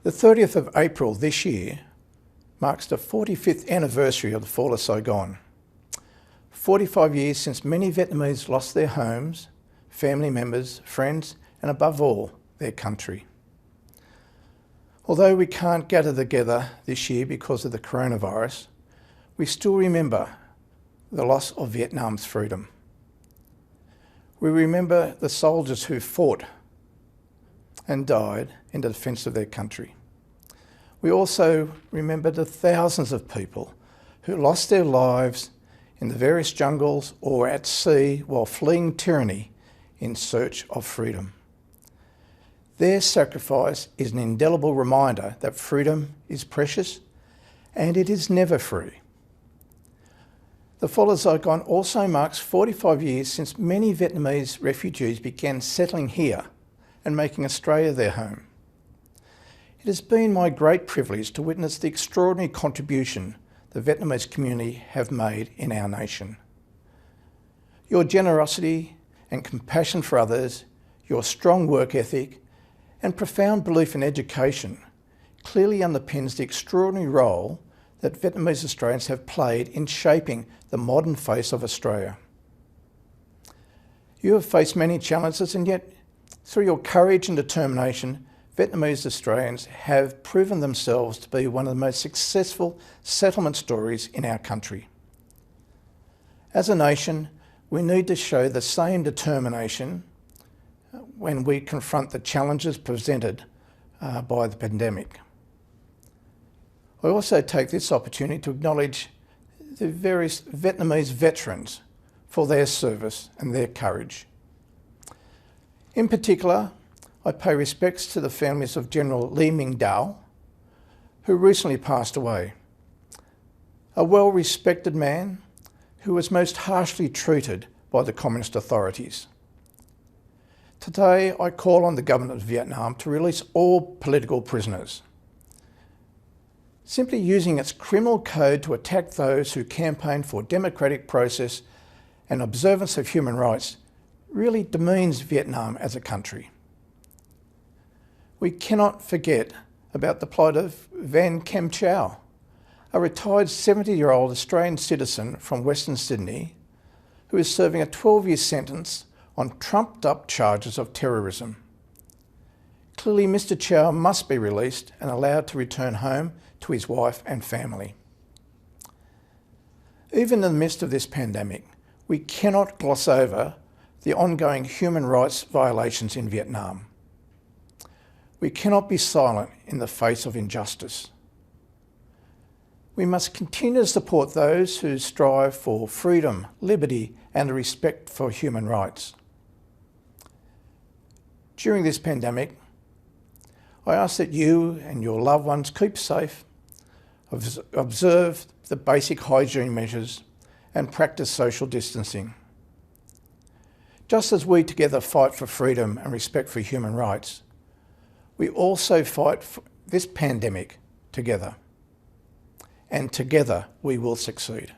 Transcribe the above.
The 30th of April this year marks the 45th anniversary of the fall of Saigon. 45 years since many Vietnamese lost their homes, family members, friends, and above all, their country. Although we can't gather together this year because of the coronavirus, we still remember the loss of Vietnam's freedom. We remember the soldiers who fought and died in the defence of their country. We also remember the thousands of people who lost their lives in the various jungles or at sea while fleeing tyranny in search of freedom. Their sacrifice is an indelible reminder that freedom is precious and it is never free. The fall of Saigon also marks 45 years since many Vietnamese refugees began settling here and making Australia their home. It has been my great privilege to witness the extraordinary contribution the Vietnamese community have made in our nation. Your generosity and compassion for others, your strong work ethic and profound belief in education clearly underpins the extraordinary role that Vietnamese Australians have played in shaping the modern face of Australia. You have faced many challenges, and yet through your courage and determination, Vietnamese Australians have proven themselves to be one of the most successful settlement stories in our country. As a nation, we need to show the same determination when we confront the challenges presented by the pandemic. I also take this opportunity to acknowledge the various Vietnamese veterans for their service and their courage. In particular, I pay respects to the families of General Ly Minh Dao, who recently passed away. A well-respected man who was most harshly treated by the communist authorities. Today, I call on the government of Vietnam to release all political prisoners. Simply using its criminal code to attack those who campaign for democratic process and observance of human rights really demeans Vietnam as a country. We cannot forget about the plight of Van Kem Chow, a retired 70-year-old Australian citizen from Western Sydney who is serving a 12-year sentence on trumped-up charges of terrorism. Clearly, Mr. Chow must be released and allowed to return home to his wife and family. Even in the midst of this pandemic, we cannot gloss over the ongoing human rights violations in Vietnam. We cannot be silent in the face of injustice. We must continue to support those who strive for freedom, liberty, and a respect for human rights. During this pandemic, I ask that you and your loved ones keep safe, observe the basic hygiene measures, and practice social distancing. Just as we together fight for freedom and respect for human rights, we also fight for this pandemic together. And together we will succeed.